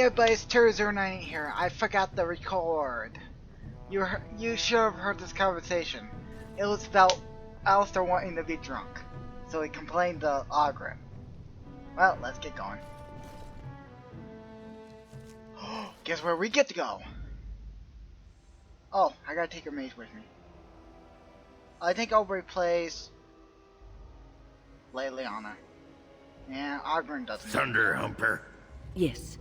Hey everybody, it's Terry098 here. I forgot to record. You should have heard this conversation. It was about Alistair wanting to be drunk, so he complained to Oghren. Well, let's get going. Guess where we get to go? Oh, I gotta take your mage with me. I think I'll replace Leliana. Yeah, Oghren doesn't. Thunder Humper. Yes.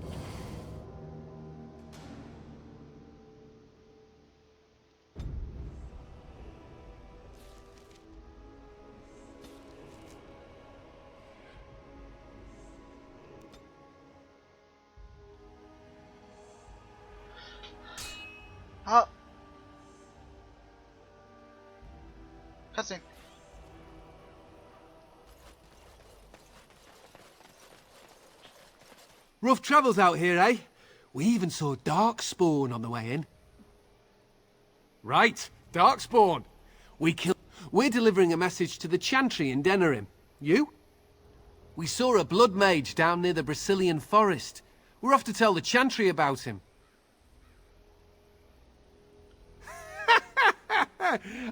Oh. Cutscene. Rough travels out here, eh? We even saw Darkspawn on the way in. Right, Darkspawn. We're delivering a message to the Chantry in Denerim. You? We saw a blood mage down near the Brazilian forest. We're off to tell the Chantry about him.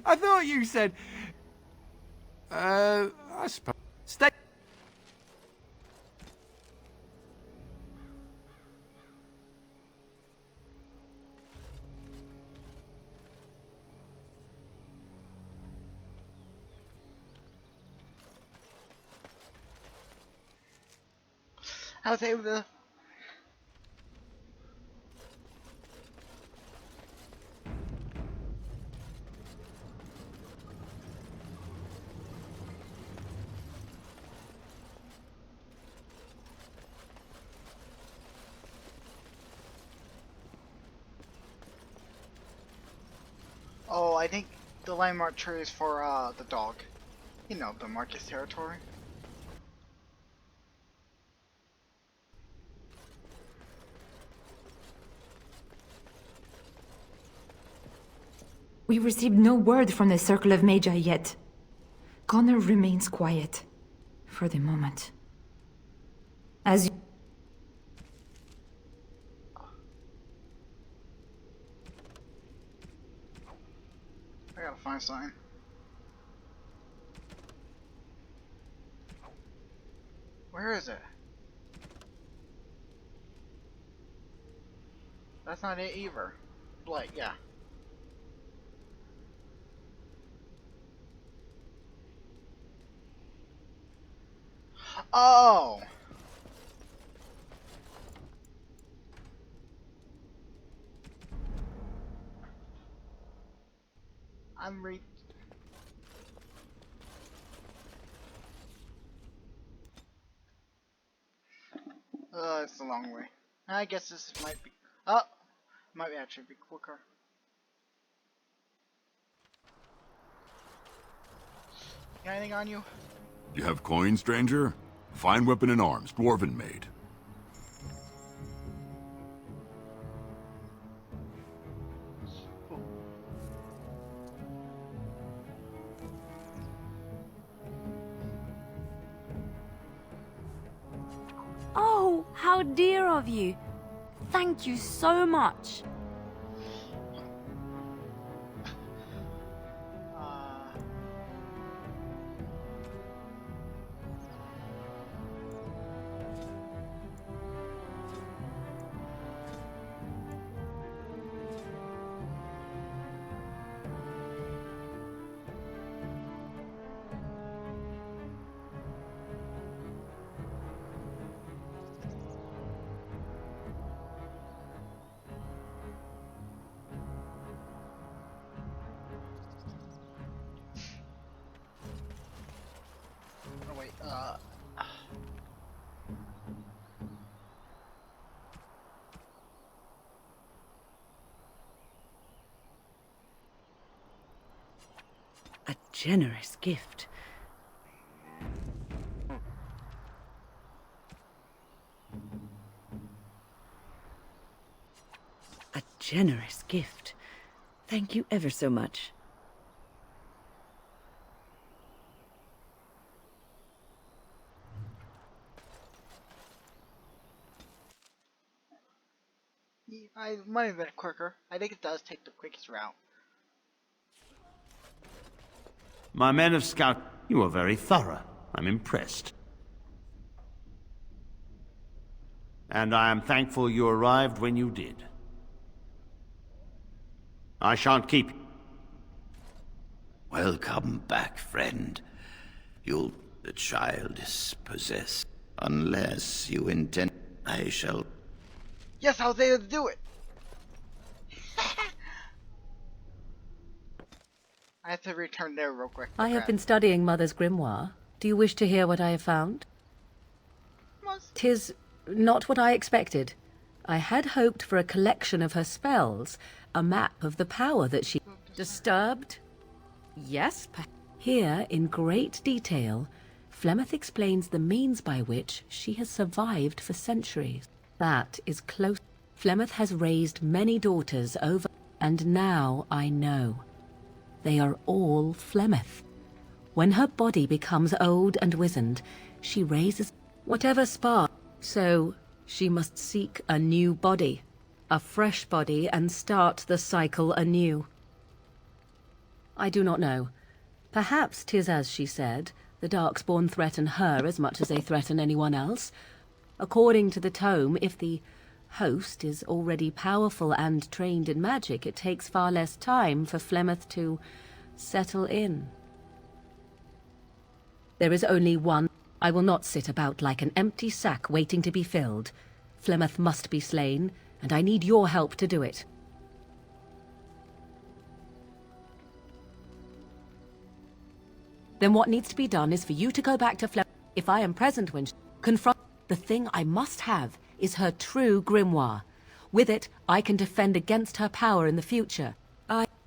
I thought you said... I suppose... Stay... I was able to... Oh, I think the landmark tree is for the dog. You know, the Marcus territory. We received no word from the Circle of Magi yet. Connor remains quiet. For the moment. As you... I gotta find something. Where is it? That's not it either. Blight, yeah. Oh! I'm it's a long way. I guess this might be... Oh! Might actually be quicker. Got anything on you? You have coin, stranger? Fine weapon and arms, dwarven made. Oh, how dear of you. Thank you so much. Oh wait, A generous gift. A generous gift. Thank you ever so much. I might have been quicker. I think it does take the quickest route. My men of Scout, you are very thorough. I'm impressed. And I am thankful you arrived when you did. I shan't keep you. Welcome back, friend. The child is possessed. Unless you intend, I shall... Yes, I was able to do it! I have to return there real quick. I have been studying Mother's grimoire. Do you wish to hear what I have found? 'Tis not what I expected. I had hoped for a collection of her spells, a map of the power that she... Disturbed? Yes, here, in great detail, Flemeth explains the means by which she has survived for centuries. That is close. Flemeth has raised many daughters over, and now I know. They are all Flemeth. When her body becomes old and wizened, she raises whatever spark. So, she must seek a new body, a fresh body, and start the cycle anew. I do not know. Perhaps 'tis as she said, the Darkspawn threaten her as much as they threaten anyone else. According to the tome, if the host is already powerful and trained in magic, it takes far less time for Flemeth to settle in. There is only one. I will not sit about like an empty sack waiting to be filled. Flemeth must be slain, and I need your help to do it. Then what needs to be done is for you to go back to Flemeth. If I am present when she confront... The thing I must have is her true grimoire. With it, I can defend against her power in the future. I agree.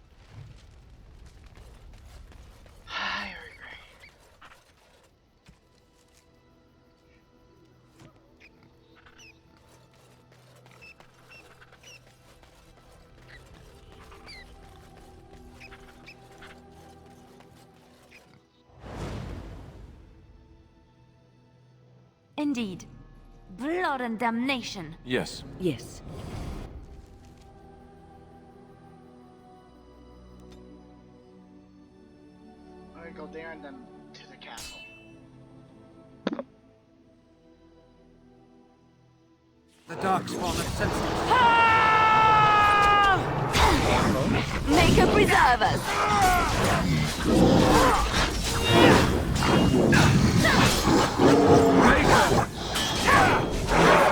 Indeed. Blood and damnation. Yes. Yes. I'm gonna go there and then to the castle. The Darkspawn have sensed us. Make her preserve us!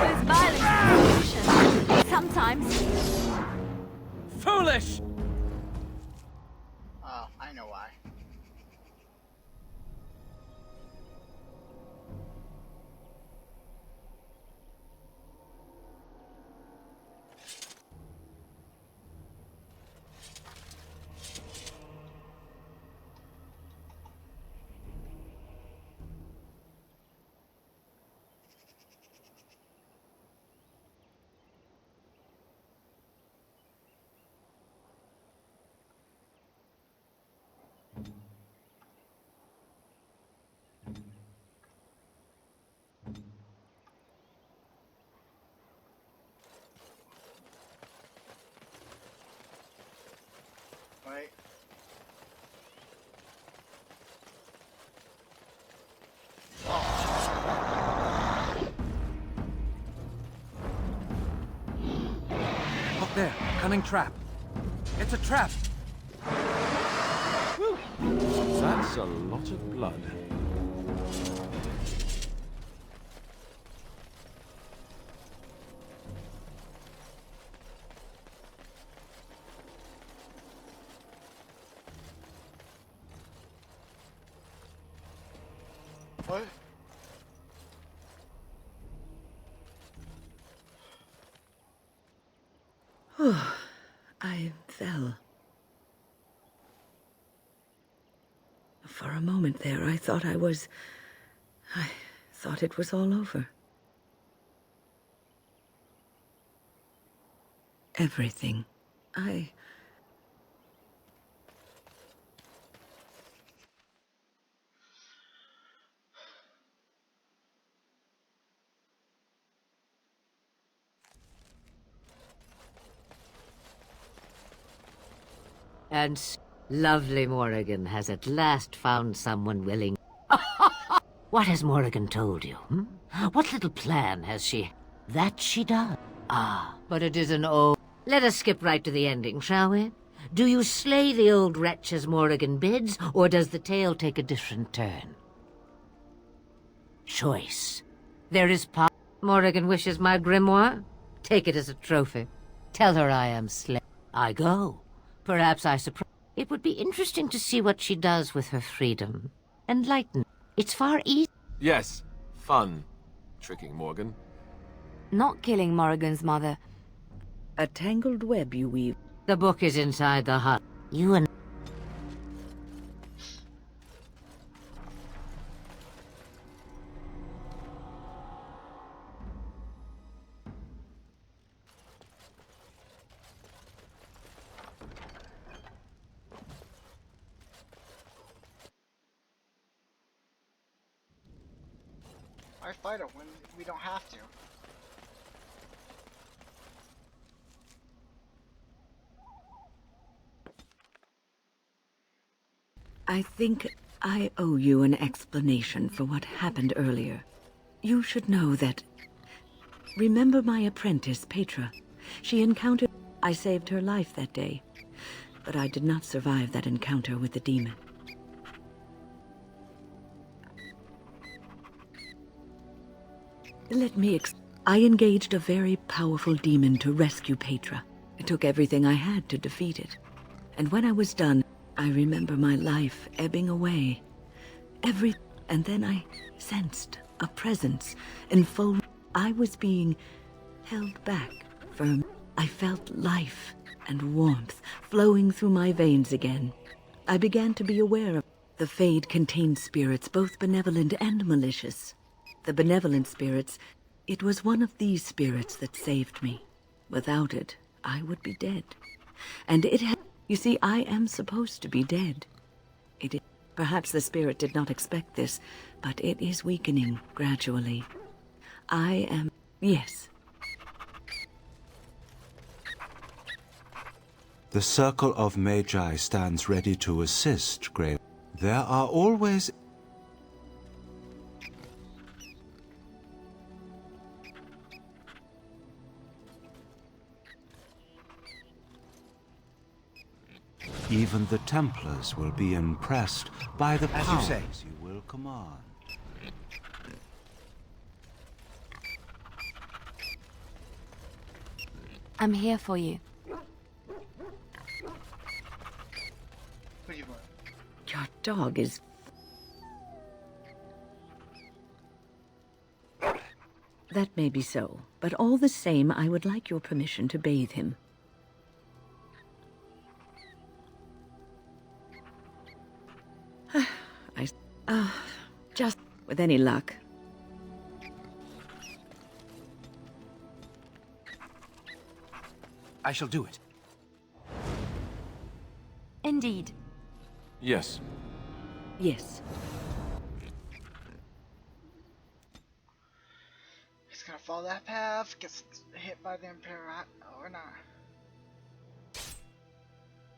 There's violence in solution. Sometimes. Foolish! Oh, I know why. Wait. Look there, cunning trap. It's a trap. Whew. That's a lot of blood. What? I fell. For a moment there, I thought it was all over. Everything. And lovely Morrigan has at last found someone willing. What has Morrigan told you? What little plan has she? That she does. Ah, but it is an old... Let us skip right to the ending, shall we? Do you slay the old wretch as Morrigan bids, or does the tale take a different turn? Choice. There is Morrigan wishes my grimoire? Take it as a trophy. Tell her I am slain. I go. Perhaps I surprise. It would be interesting to see what she does with her freedom. Enlighten. It's far easier. Yes. Fun. Tricking Morgan. Not killing Morrigan's mother. A tangled web you weave. The book is inside the hut. You and... Why fight it when we don't have to? I think I owe you an explanation for what happened earlier. You should know that... Remember my apprentice, Petra? She encountered... I saved her life that day, but I did not survive that encounter with the demon. Let me I engaged a very powerful demon to rescue Petra. It took everything I had to defeat it. And when I was done, I remember my life ebbing away. And then I sensed a presence enfold. I was being held back firm. I felt life and warmth flowing through my veins again. I began to be aware of the Fade contained spirits, both benevolent and malicious. The benevolent spirits, it was one of these spirits that saved me. Without it, I would be dead. And it had... You see, I am supposed to be dead. Perhaps the spirit did not expect this, but it is weakening gradually. I am... Yes. The Circle of Magi stands ready to assist, Grave. There are always... Even the Templars will be impressed by the powers you will command. I'm here for you. What do you want? Your dog is... That may be so, but all the same, I would like your permission to bathe him. Just with any luck. I shall do it. Indeed. Yes. Yes. He's gonna follow that path, gets hit by the Imperial or not.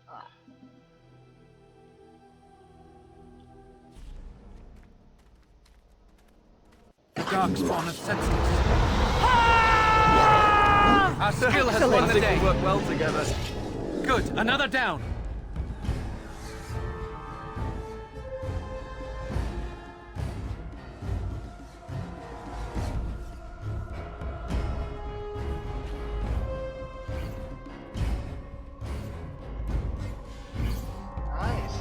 Ah. The Darkspawn of senseless. Our skill has won the day. We work well together. Good, another down. Nice.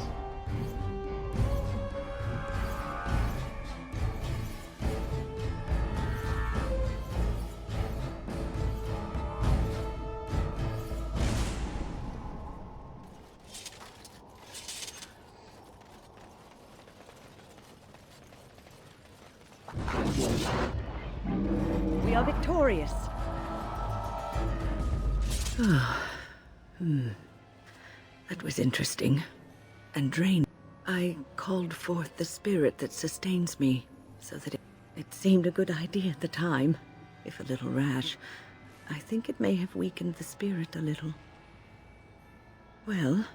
We are victorious. That was interesting. And draining. I called forth the spirit that sustains me, so that it seemed a good idea at the time, if a little rash. I think it may have weakened the spirit a little. Well,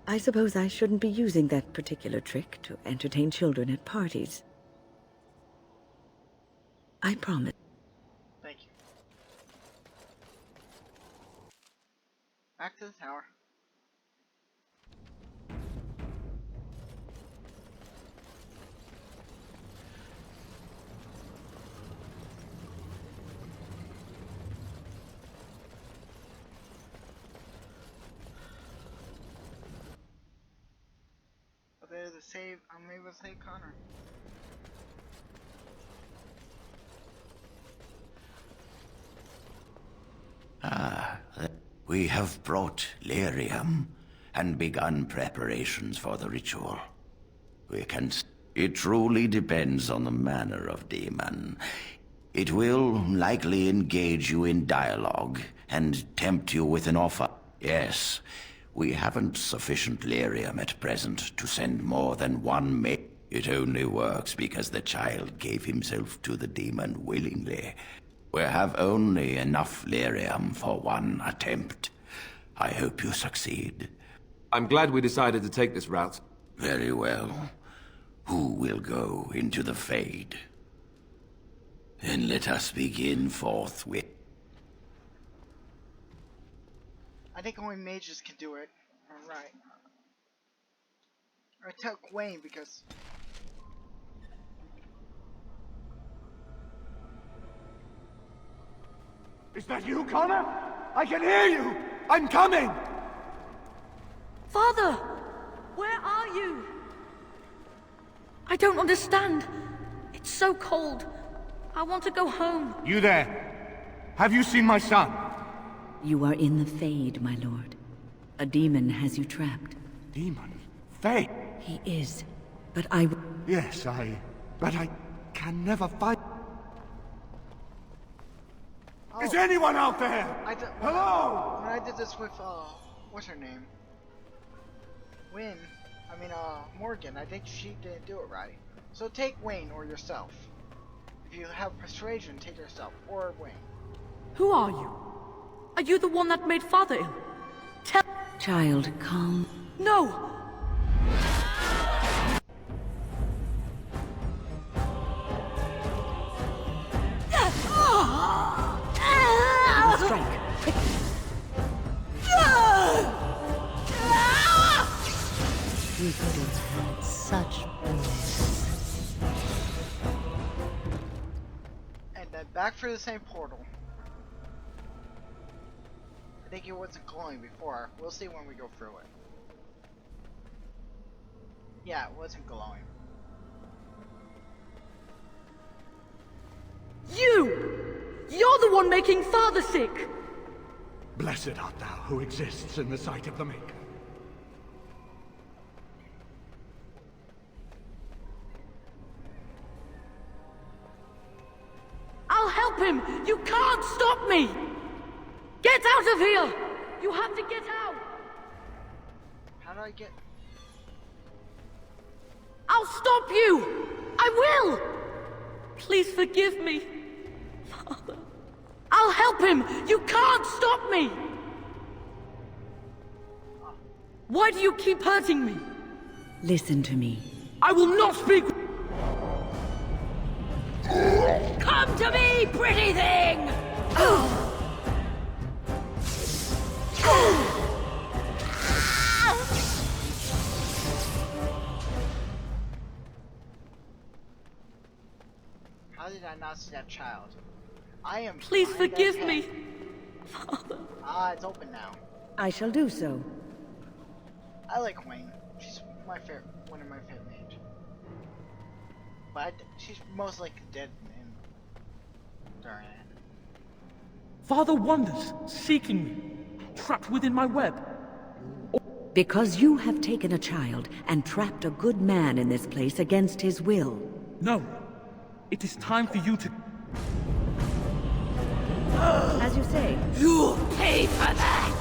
I suppose I shouldn't be using that particular trick to entertain children at parties. I promise. Thank you. Back to the tower. There's a save. I'm able to save Connor. We have brought lyrium and begun preparations for the ritual. It truly depends on the manner of demon. It will likely engage you in dialogue and tempt you with an offer. Yes, we haven't sufficient lyrium at present to send more than one mate. It only works because the child gave himself to the demon willingly. We have only enough lyrium for one attempt. I hope you succeed. I'm glad we decided to take this route. Very well. Who will go into the Fade? Then let us begin forthwith. I think only mages can do it. Alright. I took Wayne because... Is that you, Connor? I can hear you! I'm coming! Father! Where are you? I don't understand. It's so cold. I want to go home. You there? Have you seen my son? You are in the Fade, my lord. A demon has you trapped. Demon? Fade? He is. But I... Yes, but I can never find... Oh. Is anyone out there? Hello? When I did this with, what's her name? Morgan, I think she didn't do it right. So take Wayne or yourself. If you have persuasion, take yourself or Wayne. Who are you? Are you the one that made Father ill? Tell... Child, calm. No! Strike. We could have had such bliss. And then back through the same portal. I think it wasn't glowing before. We'll see when we go through it. Yeah, it wasn't glowing. You're the one making Father sick! Blessed art thou who exists in the sight of the Maker. I'll help him! You can't stop me! Get out of here! You have to get out! How do I get... I'll stop you! I will! Please forgive me. Father. I'll help him! You can't stop me! Why do you keep hurting me? Listen to me. I will not speak! Come to me, pretty thing! How did I not see that child? I am... Please forgive me. Father. Ah, it's open now. I shall do so. I like Wayne. She's my favorite, one of my favorite mages. But she's most likely dead during it. Father wanders, seeking me, trapped within my web. Because you have taken a child and trapped a good man in this place against his will. No. It is time for you to... As you say. You'll pay for that!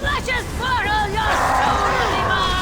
Let us borrow your story, mine!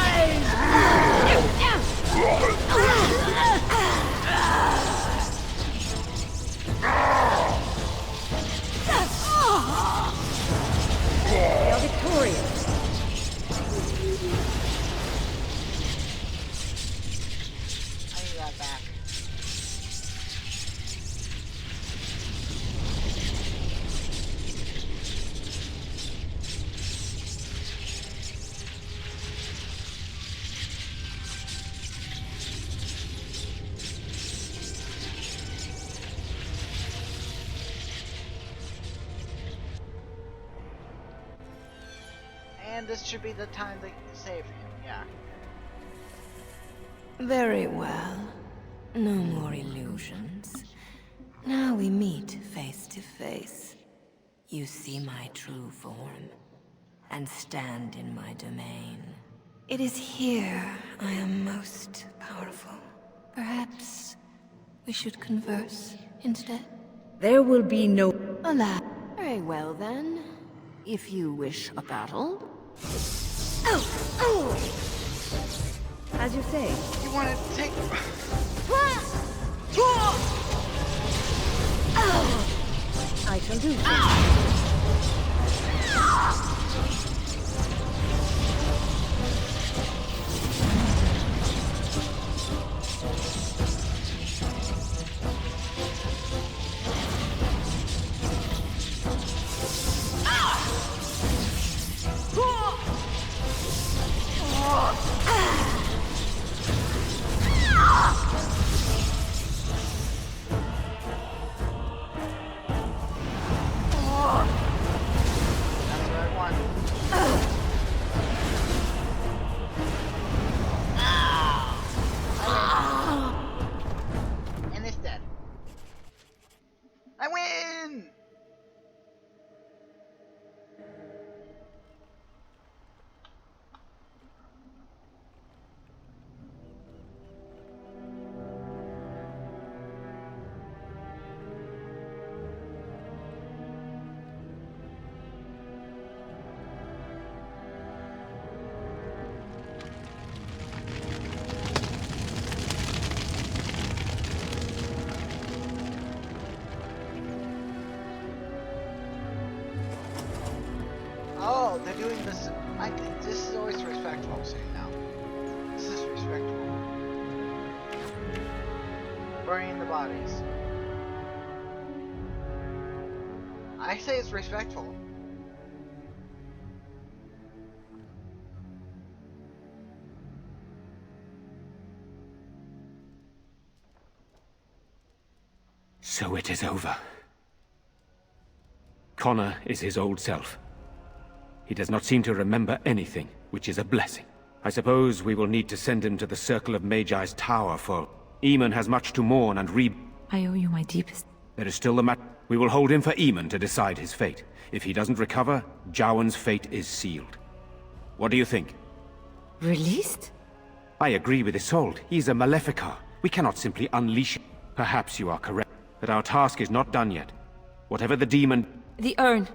and this should be the time to save him, yeah. Very well. No more illusions. Now we meet face to face. You see my true form, and stand in my domain. It is here I am most powerful. Perhaps we should converse instead? There will be no... Alas. Very well then. If you wish a battle. As you say. You want to take... I shall do so. And it's dead. I win! Oh, they're doing this. This is always respectful, I'm saying now. This is respectful. Burning the bodies. I say it's respectful. So it is over. Connor is his old self. He does not seem to remember anything, which is a blessing. I suppose we will need to send him to the Circle of Magi's tower, for Eamon has much to mourn and I owe you my deepest... There is still the matter. We will hold him for Eamon to decide his fate. If he doesn't recover, Jowan's fate is sealed. What do you think? Released? I agree with Isolde. He's a Maleficar. We cannot simply unleash him. Perhaps you are correct, but our task is not done yet. Whatever the demon... The urn.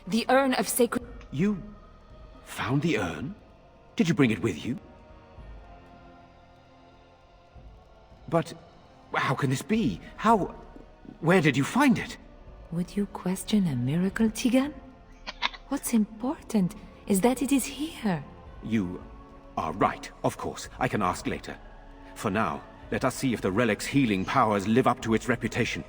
The urn of sacred... You found the urn? Did you bring it with you? But how can this be? How... Where did you find it? Would you question a miracle, Tigan? What's important is that it is here. You are right, of course. I can ask later. For now, let us see if the relic's healing powers live up to its reputation.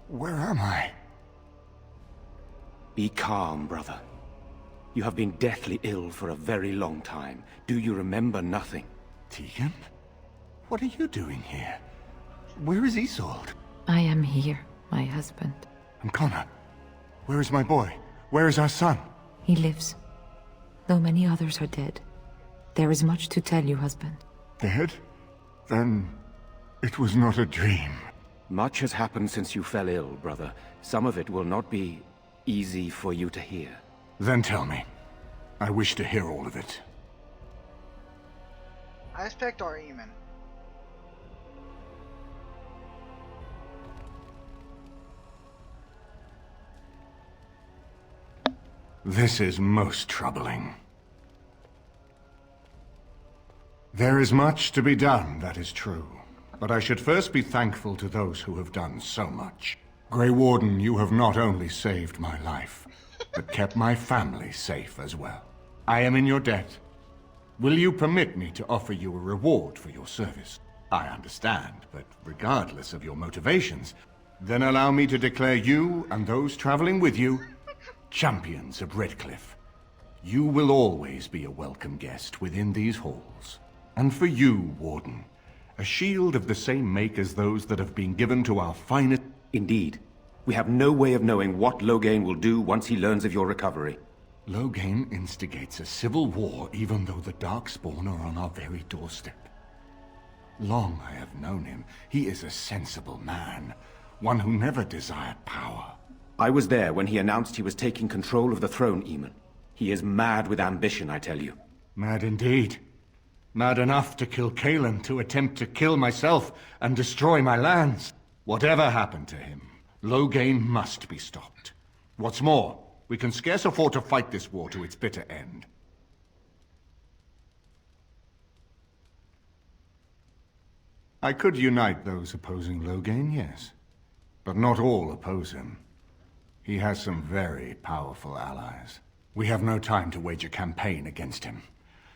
Where am I? Be calm, brother. You have been deathly ill for a very long time. Do you remember nothing? Tegan? What are you doing here? Where is Isolde? I am here, my husband. And Connor? Where is my boy? Where is our son? He lives. Though many others are dead. There is much to tell you, husband. Dead? Then it was not a dream. Much has happened since you fell ill, brother. Some of it will not be easy for you to hear. Then tell me. I wish to hear all of it. I respect our Eamon. This is most troubling. There is much to be done, that is true. But I should first be thankful to those who have done so much. Grey Warden, you have not only saved my life, but kept my family safe as well. I am in your debt. Will you permit me to offer you a reward for your service? I understand, but regardless of your motivations, Then allow me to declare you and those traveling with you champions of Redcliffe. You will always be a welcome guest within these halls. And for you, Warden, a shield of the same make as those that have been given to our finest... Indeed. We have no way of knowing what Loghain will do once he learns of your recovery. Loghain instigates a civil war even though the Darkspawn are on our very doorstep. Long I have known him. He is a sensible man, one who never desired power. I was there when he announced he was taking control of the throne, Eamon. He is mad with ambition, I tell you. Mad indeed. Mad enough to kill Cailan, to attempt to kill myself and destroy my lands. Whatever happened to him, Loghain must be stopped. What's more, we can scarce afford to fight this war to its bitter end. I could unite those opposing Loghain, yes. But not all oppose him. He has some very powerful allies. We have no time to wage a campaign against him.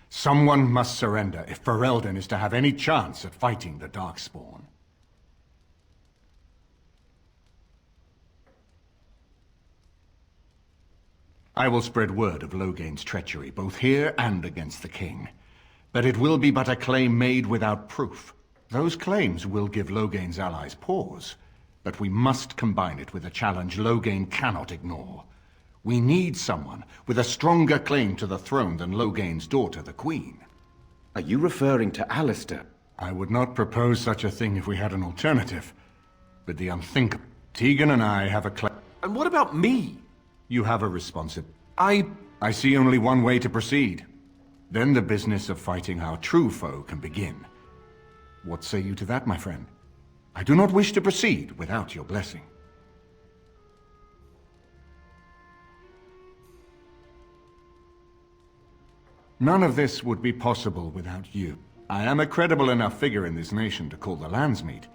Someone must surrender if Ferelden is to have any chance at fighting the Darkspawn. I will spread word of Loghain's treachery, both here and against the king. But it will be but a claim made without proof. Those claims will give Loghain's allies pause, but we must combine it with a challenge Loghain cannot ignore. We need someone with a stronger claim to the throne than Loghain's daughter, the Queen. Are you referring to Alistair? I would not propose such a thing if we had an alternative. But the unthinkable. Tegan and I have a claim. And what about me? You have a responsibility. I see only one way to proceed. Then the business of fighting our true foe can begin. What say you to that, my friend? I do not wish to proceed without your blessing. None of this would be possible without you. I am a credible enough figure in this nation to call the Landsmeet,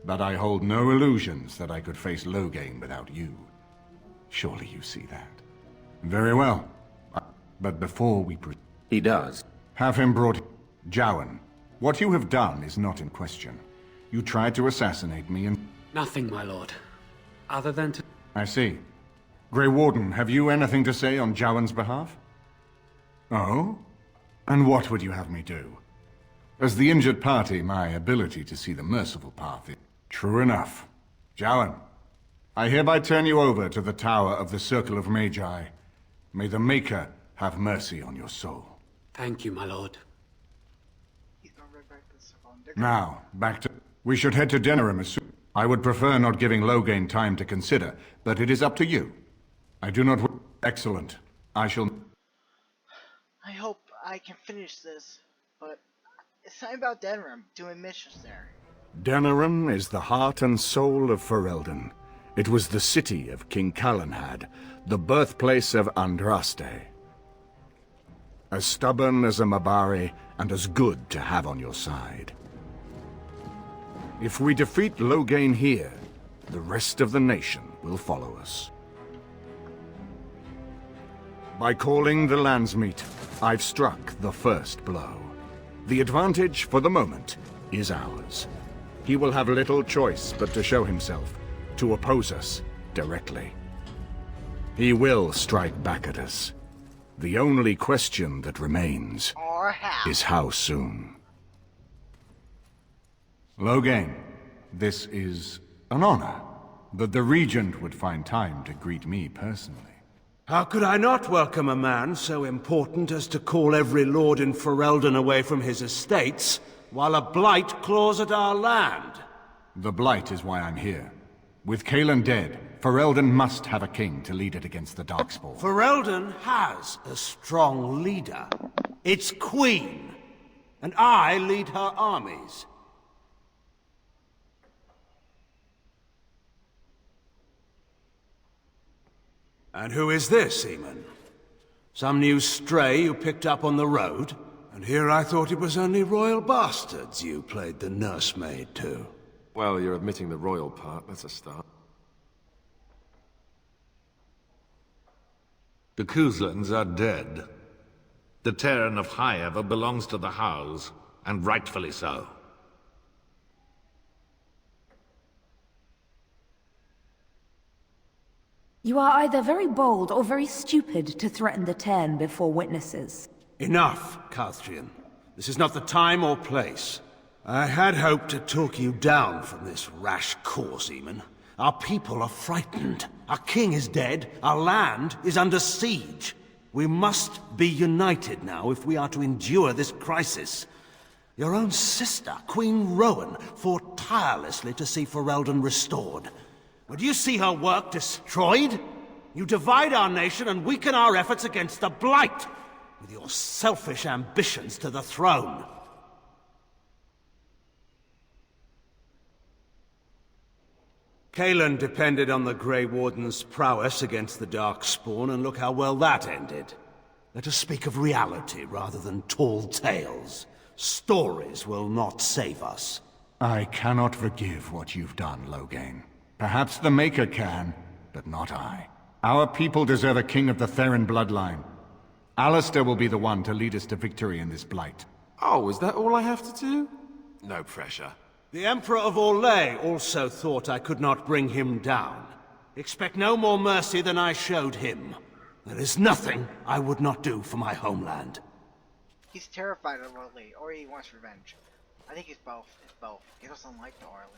but I hold no illusions that I could face Loghain without you. Surely you see that. Very well. But before we proceed... He does. Have him brought... Jowan, what you have done is not in question. You tried to assassinate me and... Nothing, my lord. Other than to... I see. Grey Warden, have you anything to say on Jowan's behalf? Oh? And what would you have me do? As the injured party, my ability to see the merciful path is... True enough. Jowan, I hereby turn you over to the Tower of the Circle of Magi. May the Maker have mercy on your soul. Thank you, my lord. Now, back to... We should head to Denerim as soon... I would prefer not giving Loghain time to consider, but it is up to you. I do not... Excellent. I shall... I hope I can finish this, but it's time about Denerim, doing missions there. Denerim is the heart and soul of Ferelden. It was the city of King Calenhad, the birthplace of Andraste. As stubborn as a Mabari, and as good to have on your side. If we defeat Loghain here, the rest of the nation will follow us. By calling the Landsmeet, I've struck the first blow. The advantage, for the moment, is ours. He will have little choice but to show himself, to oppose us directly. He will strike back at us. The only question that remains is how soon. Loghain, this is an honor, but the Regent would find time to greet me personally. How could I not welcome a man so important as to call every lord in Ferelden away from his estates, while a blight claws at our land? The blight is why I'm here. With Cailan dead, Ferelden must have a king to lead it against the Darkspawn. Ferelden has a strong leader. Its queen. And I lead her armies. And who is this, Eamon? Some new stray you picked up on the road? And here I thought it was only royal bastards you played the nursemaid to. Well, you're admitting the royal part. That's a start. The Kuzlans are dead. The Terran of Highever belongs to the House, and rightfully so. You are either very bold or very stupid to threaten the Ten before witnesses. Enough, Calthrian. This is not the time or place. I had hoped to talk you down from this rash course, Eamon. Our people are frightened. Our king is dead. Our land is under siege. We must be united now if we are to endure this crisis. Your own sister, Queen Rowan, fought tirelessly to see Ferelden restored. Would you see her work destroyed? You divide our nation and weaken our efforts against the Blight, with your selfish ambitions to the throne. Cailan depended on the Grey Warden's prowess against the Darkspawn, and look how well that ended. Let us speak of reality rather than tall tales. Stories will not save us. I cannot forgive what you've done, Loghain. Perhaps the Maker can, but not I. Our people deserve a king of the Theron bloodline. Alistair will be the one to lead us to victory in this Blight. Oh, is that all I have to do? No pressure. The Emperor of Orlais also thought I could not bring him down. Expect no more mercy than I showed him. There is nothing I would not do for my homeland. He's terrified of Orlais, or he wants revenge. I think it's both. It's both. He doesn't like the Orleans.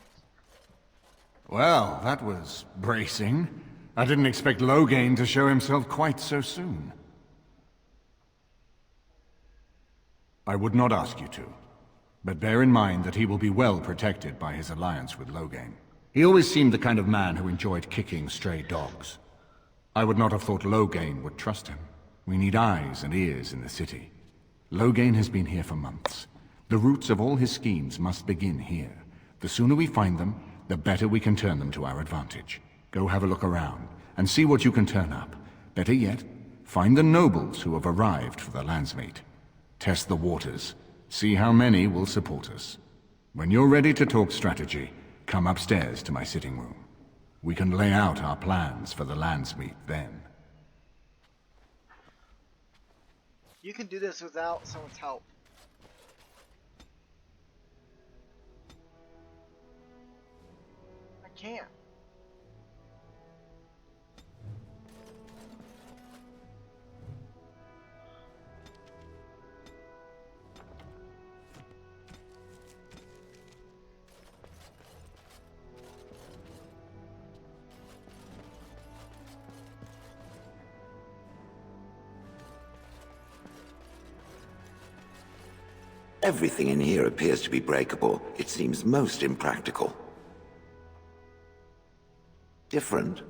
Well, that was bracing. I didn't expect Loghain to show himself quite so soon. I would not ask you to, but bear in mind that he will be well protected by his alliance with Loghain. He always seemed the kind of man who enjoyed kicking stray dogs. I would not have thought Loghain would trust him. We need eyes and ears in the city. Loghain has been here for months. The roots of all his schemes must begin here. The sooner we find them, the better we can turn them to our advantage. Go have a look around, and see what you can turn up. Better yet, find the nobles who have arrived for the Landsmeet. Test the waters. See how many will support us. When you're ready to talk strategy, come upstairs to my sitting room. We can lay out our plans for the Landsmeet then. You can do this without someone's help. I can't. Everything in here appears to be breakable. It seems most impractical. Different?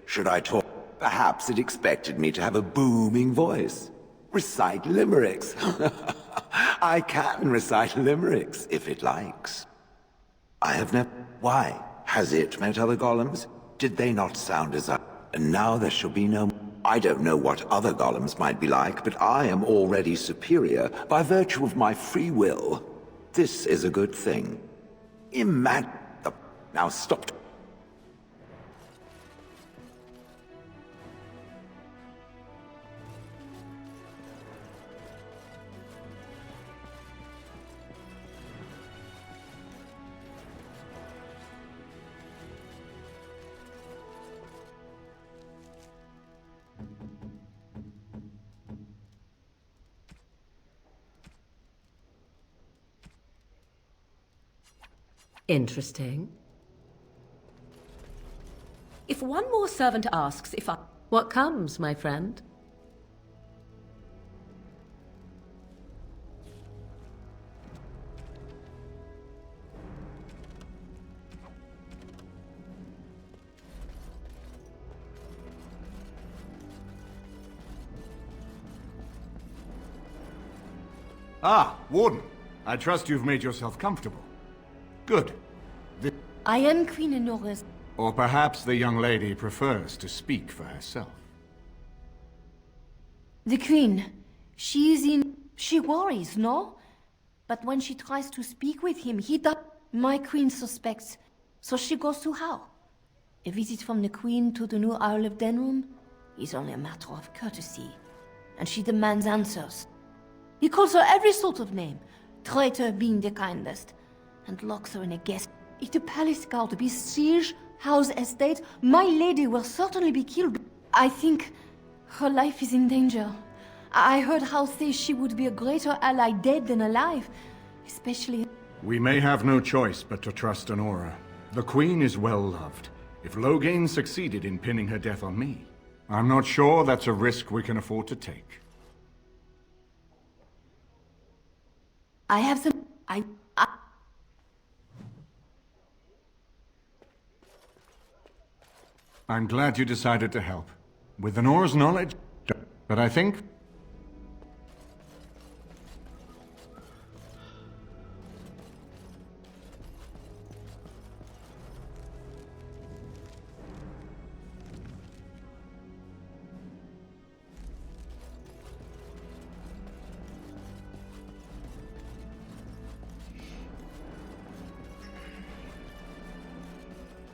Should I talk? Perhaps it expected me to have a booming voice. Recite limericks. I can recite limericks, if it likes. I have never... Why? Has it met other golems? Did they not sound as I... And now there shall be no... I don't know what other golems might be like, but I am already superior by virtue of my free will. This is a good thing. Now stop. Interesting. If one more servant asks if I... What comes, my friend? Ah, Warden. I trust you've made yourself comfortable. Good. I am Queen Enoris. Or perhaps the young lady prefers to speak for herself. The Queen. She worries, no? But when she tries to speak with him, he does. My Queen suspects. So she goes to how? A visit from the Queen to the new Isle of Denrum is only a matter of courtesy. And she demands answers. He calls her every sort of name, traitor being the kindest, and locks her in a guest. If the palace guard besiege House estate, my lady will certainly be killed. I think her life is in danger. I heard House say she would be a greater ally dead than alive, especially... We may have no choice but to trust Honora. The Queen is well loved. If Loghain succeeded in pinning her death on me, I'm not sure that's a risk we can afford to take. I have some... I'm glad you decided to help. With Honora's knowledge, but I think...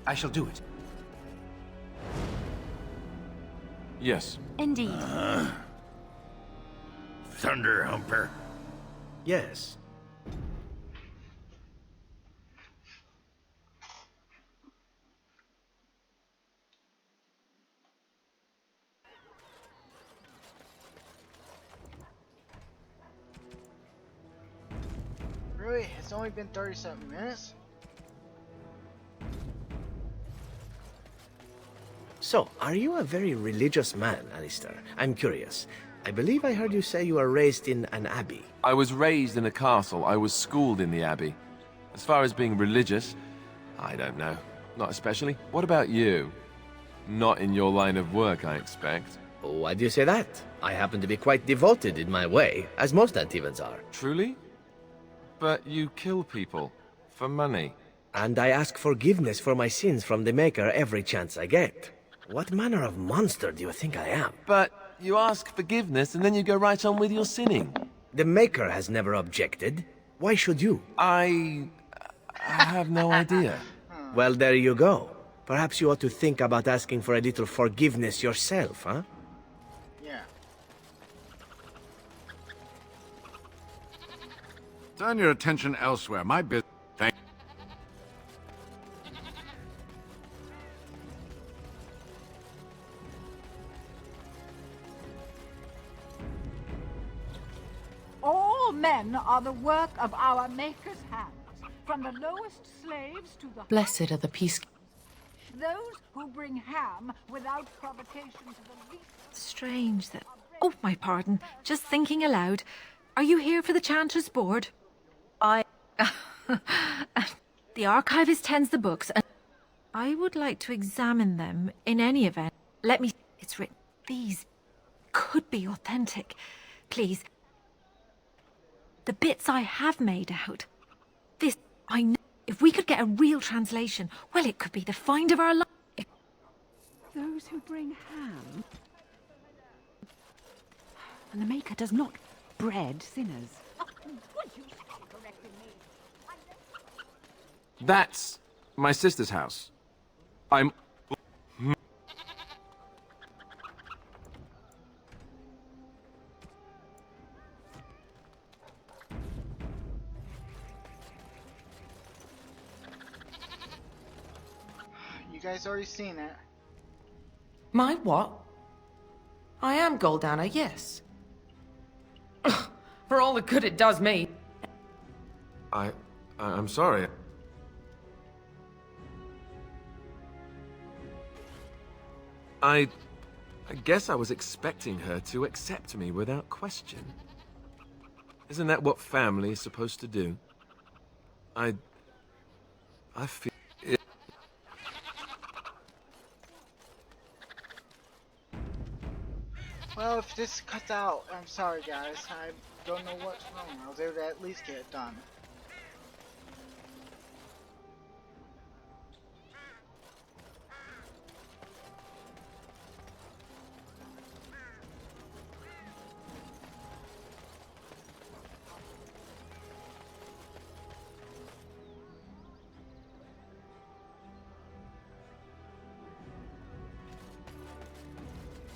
I shall do it. Yes. Indeed. Thunder Humper. Yes. Really? It's only been 37 minutes? So, are you a very religious man, Alistair? I'm curious. I believe I heard you say you were raised in an abbey. I was raised in a castle. I was schooled in the abbey. As far as being religious, I don't know. Not especially. What about you? Not in your line of work, I expect. Why do you say that? I happen to be quite devoted in my way, as most Antivans are. Truly? But you kill people. For money. And I ask forgiveness for my sins from the Maker every chance I get. What manner of monster do you think I am? But you ask forgiveness and then you go right on with your sinning. The Maker has never objected. Why should you? I have no idea. Well, there you go. Perhaps you ought to think about asking for a little forgiveness yourself, huh? Yeah. Turn your attention elsewhere. My business... Thank... All men are the work of our Maker's hands, from the lowest slaves to the... Blessed are the peace... Those who bring ham without provocation to the least... Strange that... Oh, my pardon. Just thinking aloud. Are you here for the Chanters' Board? The archivist tends the books, and I would like to examine them in any event. Let me... It's written... These could be authentic. Please. The bits I have made out. This... I know... If we could get a real translation, well, it could be the find of our life. Those who bring ham... And the Maker does not bread sinners. That's my sister's house. I'm... You guys already seen it. My what? I am Goldana, yes. For all the good it does me. I'm sorry. I guess I was expecting her to accept me without question. Isn't that what family is supposed to do? I feel... Well, if this cuts out, I'm sorry guys. I don't know what's wrong. I was able to at least get it done.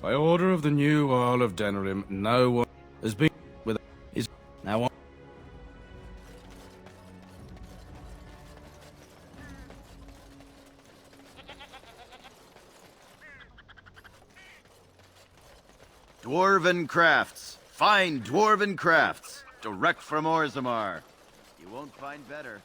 By order of the new Earl of Denerim, no one has been with is now on. Dwarven crafts. Fine dwarven crafts. Direct from Orzammar. You won't find better.